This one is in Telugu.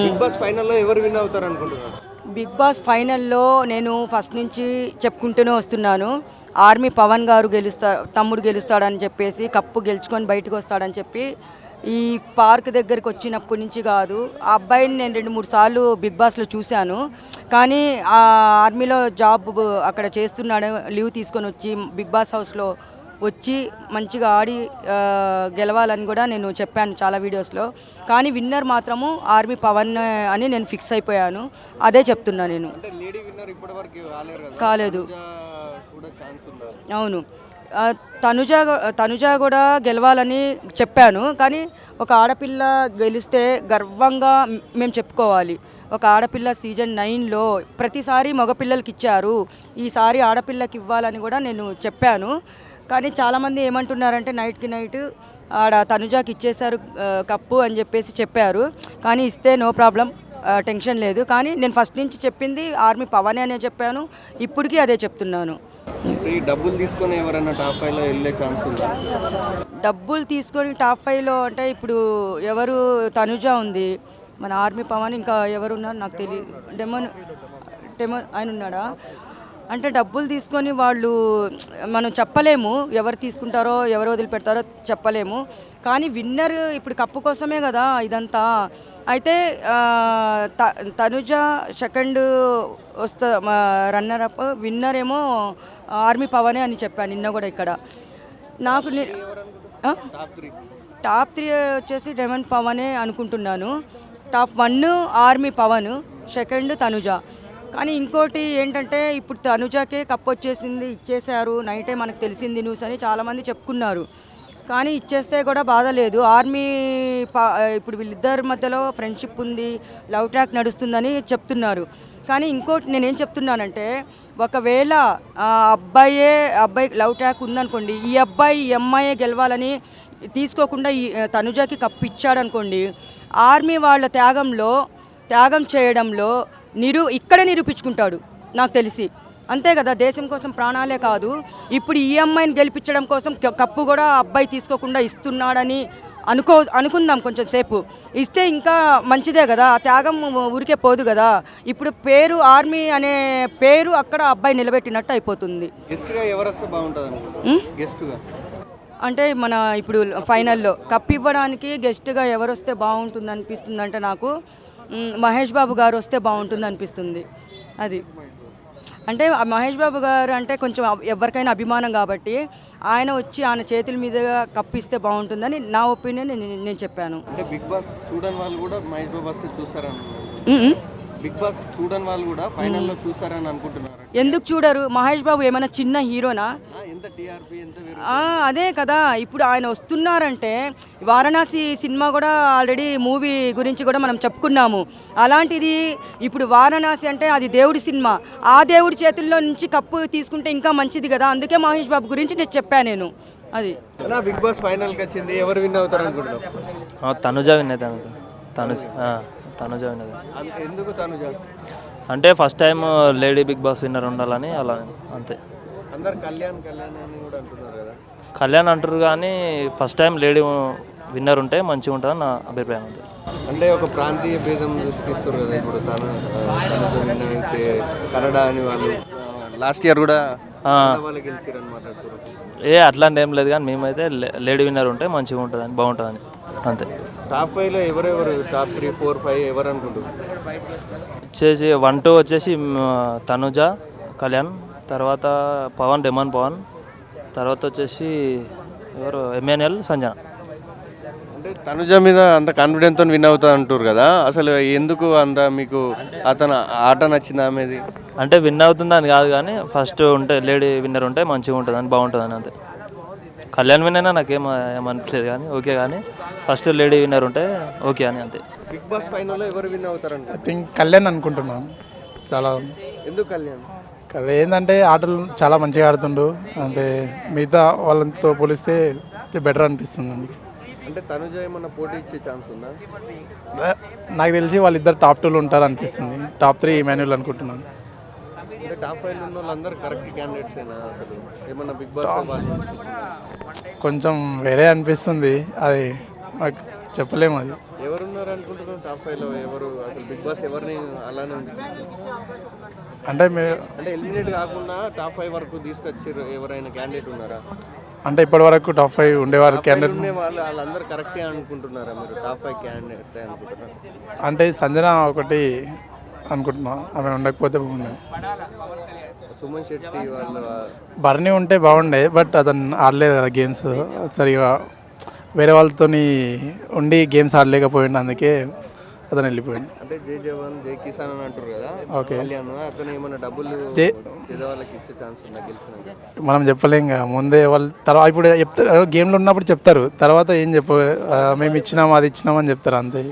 బిగ్ బాస్ ఫైనల్లో ఎవరు విన్ అవుతారు అనుకుంటున్నారు? బిగ్ బాస్ ఫైనల్లో నేను ఫస్ట్ నుంచి చెప్పుకుంటూనే వస్తున్నాను. ఆర్మీ పవన్ గారు తమ్ముడు గెలుస్తాడని చెప్పేసి కప్పు గెలుచుకొని బయటకు వస్తాడని చెప్పి ఈ పార్క్ దగ్గరికి వచ్చినప్పటి నుంచి కాదు, ఆ అబ్బాయిని నేను 2-3 సార్లు బిగ్ బాస్లో చూశాను. కానీ ఆ ఆర్మీలో జాబ్ అక్కడ చేస్తున్నాడు, లీవ్ తీసుకొని వచ్చి బిగ్ బాస్ హౌస్లో వచ్చి మంచిగా ఆడి గెలవాలని కూడా నేను చెప్పాను చాలా వీడియోస్లో. కానీ విన్నర్ మాత్రము ఆర్మీ పవన్ అని నేను ఫిక్స్ అయిపోయాను. అదే చెప్తున్నా నేను. కాలేదు. అవును, తనుజ కూడా గెలవాలని చెప్పాను. కానీ ఒక ఆడపిల్ల గెలిస్తే గర్వంగా మేము చెప్పుకోవాలి. ఒక ఆడపిల్ల సీజన్ 9లో ప్రతిసారి మగపిల్లలకి ఇచ్చారు, ఈసారి ఆడపిల్లకి ఇవ్వాలని కూడా నేను చెప్పాను. కానీ చాలామంది ఏమంటున్నారంటే నైట్కి నైట్ ఆడ తనుజాకి ఇచ్చేశారు కప్పు అని చెప్పేసి చెప్పారు. కానీ ఇస్తే నో ప్రాబ్లం, టెన్షన్ లేదు. కానీ నేను ఫస్ట్ నుంచి చెప్పింది ఆర్మీ పవనే అనే చెప్పాను, ఇప్పటికీ అదే చెప్తున్నాను. డబ్బులు తీసుకొని ఎవరైనా టాప్ 5లో వెళ్ళే ఛాన్స్ ఉందా? డబ్బులు తీసుకొని టాప్ 5లో అంటే ఇప్పుడు ఎవరు, తనుజ ఉంది, మన ఆర్మీ పవన్, ఇంకా ఎవరున్నారు నాకు తెలియదు, డెమోన్ ఆయన ఉన్నాడా. అంటే డబ్బులు తీసుకొని వాళ్ళు మనం చెప్పలేము, ఎవరు తీసుకుంటారో ఎవరు వదిలిపెడతారో చెప్పలేము. కానీ విన్నర్ ఇప్పుడు కప్పు కోసమే కదా ఇదంతా. అయితే Tanuja second runner up, winner ఏమో ఆర్మీ పవనే అని చెప్పాను నిన్న కూడా ఇక్కడ. నాకు టాప్ 3 వచ్చేసి డెమన్ పవనే అనుకుంటున్నాను. Top 1 army Pavan, second Tanuja. కానీ ఇంకోటి ఏంటంటే ఇప్పుడు తనుజాకే కప్ వచ్చేసింది, ఇచ్చేశారు, నైటే మనకు తెలిసింది న్యూస్ అని చాలామంది చెప్పుకున్నారు. కానీ ఇచ్చేస్తే కూడా బాధ లేదు. ఆర్మీ ఇప్పుడు వీళ్ళిద్దరి మధ్యలో ఫ్రెండ్షిప్ ఉంది, లవ్ ట్రాక్ నడుస్తుందని చెప్తున్నారు. కానీ ఇంకోటి నేనేం చెప్తున్నానంటే, ఒకవేళ అబ్బాయి లవ్ ట్రాక్ ఉందనుకోండి, ఈ అబ్బాయి ఈ అమ్మాయే గెలవాలని తీసుకోకుండా ఈ తనుజాకి కప్పు ఇచ్చాడనుకోండి, ఆర్మీ వాళ్ళ త్యాగం చేయడంలో ఇక్కడే నిరూపించుకుంటాడు నాకు తెలిసి. అంతే కదా, దేశం కోసం ప్రాణాలే కాదు, ఇప్పుడు ఈ అమ్మాయిని గెలిపించడం కోసం కప్పు కూడా అబ్బాయి తీసుకోకుండా ఇస్తున్నాడని అనుకుందాం కొంచెం సేపు. ఇస్తే ఇంకా మంచిదే కదా, ఆ త్యాగం ఊరికే పోదు కదా. ఇప్పుడు పేరు ఆర్మీ అనే పేరు అక్కడ అబ్బాయి నిలబెట్టినట్టు అయిపోతుంది. అంటే మన ఇప్పుడు ఫైనల్లో కప్ ఇవ్వడానికి గెస్ట్గా ఎవరు వస్తే బాగుంటుంది అనిపిస్తుంది అంటే నాకు మహేష్ బాబు గారు వస్తే బాగుంటుంది అనిపిస్తుంది. అది అంటే మహేష్ బాబు గారు అంటే కొంచెం ఎవరికైనా అభిమానం కాబట్టి ఆయన వచ్చి ఆయన చేతుల మీదుగా కప్పిస్తే బాగుంటుందని నా ఒపీనియన్ నేను చెప్పాను. బిగ్ బాస్ చూడని వాళ్ళు కూడా మహేష్ బాబు వస్తే చూస్తారని, బిగ్ బాస్ చూడని వాళ్ళు కూడా ఫైనల్లో చూస్తారని అనుకుంటున్నారు. ఎందుకు చూడరు? మహేష్ బాబు ఏమైనా చిన్న హీరోనా? అదే కదా, ఇప్పుడు ఆయన వస్తున్నారంటే వారణాసి సినిమా కూడా ఆల్రెడీ మూవీ గురించి కూడా మనం చెప్పుకున్నాము. అలాంటిది ఇప్పుడు వారణాసి అంటే అది దేవుడి సినిమా, ఆ దేవుడి చేతుల్లో నుంచి కప్పు తీసుకుంటే ఇంకా మంచిది కదా. అందుకే మహేష్ బాబు గురించి నేను చెప్పాను నేను. అది బిగ్ బాస్ ఫైనల్కి వచ్చింది, ఎవరు విన్ అవుతారు అనుకుంటున్నావు? తనుజ విన్ అవుతాను. తనుజ విన్ అవుతాను. ఎందుకు తనుజ? అంటే first time lady Bigg Boss winner ఉండాలని, అలా అంతే. అందరు కళ్యాణ్ అని కూడా అంటున్నారు కదా. కళ్యాణ్ అంటారు కానీ ఫస్ట్ టైం లేడీ విన్నర్ ఉంటే మంచిగా ఉంటుందని నా అభిప్రాయం. అంటే ఒక ప్రాంతీయ భేదం సృష్టిస్తారు కదా. ఇప్పుడు అయితే కన్నడ అని వాళ్ళు లాస్ట్ ఇయర్ కూడా అట్లాంటి ఏం లేదు, కానీ మేమైతే లేడీ విన్నర్ ఉంటే మంచిగా ఉంటుందని, బాగుంటుందని అంతే. టాప్ 5లో ఎవరెవరు, టాప్ 3, 4, 5 ఎవరు అనుకుంటున్నారు? వచ్చేసి 1, 2 వచ్చేసి తనుజ, కళ్యాణ్, తర్వాత డెమన్ పవన్, తర్వాత వచ్చేసి ఎవరు ఎమ్మెన్ఎల్, సంజన. అంటే తనుజ మీద అంత కాన్ఫిడెన్స్తో విన్ అవుతా అంటారు కదా, అసలు ఎందుకు అంత మీకు అతను ఆట నచ్చింది ఆమెది? అంటే విన్ అవుతుందని కాదు, కానీ ఫస్ట్ ఉంటే లేడీ విన్నర్ ఉంటే మంచిగా ఉంటుందని, బాగుంటుందని అంతే. కళ్యాణ్ విన్ అయినా ఏమనిపించలేదు కానీ ఓకే, కానీ ఫస్ట్ లేడీ విన్నర్ ఉంటే ఓకే అని అంతే. బిగ్ బాస్ ఫైనల్లో ఎవరు విన్ అవుతారు? ఐ థింక్ కళ్యాణ్ అనుకుంటున్నాను. చాలా. ఎందుకు కళ్యాణ్? ఏంటంటే ఆటలు చాలా మంచిగా ఆడుతుండు, అంటే మిగతా వాళ్ళతో పోలిస్తే బెటర్ అనిపిస్తుంది. అందుకే. అంటే తనుజ ఏమన్నా పోటీ ఇచ్చే ఛాన్స్ ఉందా? నాకు తెలిసి వాళ్ళిద్దరు టాప్ 2లో ఉంటారు అనిపిస్తుంది. టాప్ 3 ఇమాన్యుల్ అనుకుంటున్నాను. అంటే టాప్ 5 ఉన్న వాళ్ళందరూ కరెక్ట్ క్యాండిడేట్స్ అయినా అసలు ఏమన్నా బిగ్ బాస్ కొంచెం వేరే అనిపిస్తుంది, అది నాకు చెప్పలేము. అది ఎవరున్నారు అనుకుంటున్నారు టాప్ 5లో? ఎవరు అసలు బిగ్ బాస్ ఎవరిని అలానే ఉంది? అంటే మీరు అంటే ఎలిమినేట్ కాకుండా టాప్ 5 వరకు తీసుకొచ్చారు ఎవరైనా క్యాండిడేట్ ఉన్నారా? అంటే ఇప్పటి వరకు టాప్ 5 ఉండేవారు క్యాండిడేట్స్. ఉండే వాళ్ళందరూ కరెక్టే అనుకుంటున్నారా మీరు? టాప్ 5 క్యాండిడేట్స్ అనుకుంటున్నారు? అంటే సంజన ఒకటి అనుకుంటున్నా, ఆమె ఉండకపోతే బాగుండేది. సుమన్ శెట్టి వాళ్ళు బర్నీ ఉంటే బాగుండే, బట్ అతను ఆడలేదు కదా గేమ్స్ సరిగా, వేరే వాళ్ళతో ఉండి గేమ్స్ ఆడలేకపోయిండు, అందుకే అతను వెళ్ళిపోయింది. అంటే జై జవాన్ జై కిసాన్ అని అంటారు కదా, ఓకే. కళ్యాణ్ అతను ఏమైనా డబ్బులు జై పేదవాళ్ళకి ఇచ్చే ఛాన్స్ ఉందా గెలిచినాక? మనం చెప్పలేం కదా ముందే, వాళ్ళు తర్వాత ఇప్పుడు చెప్తారు గేమ్లో ఉన్నప్పుడు చెప్తారు, తర్వాత ఏం చెప్ప మేము ఇచ్చినాం అది ఇచ్చినామని చెప్తారు అంతే.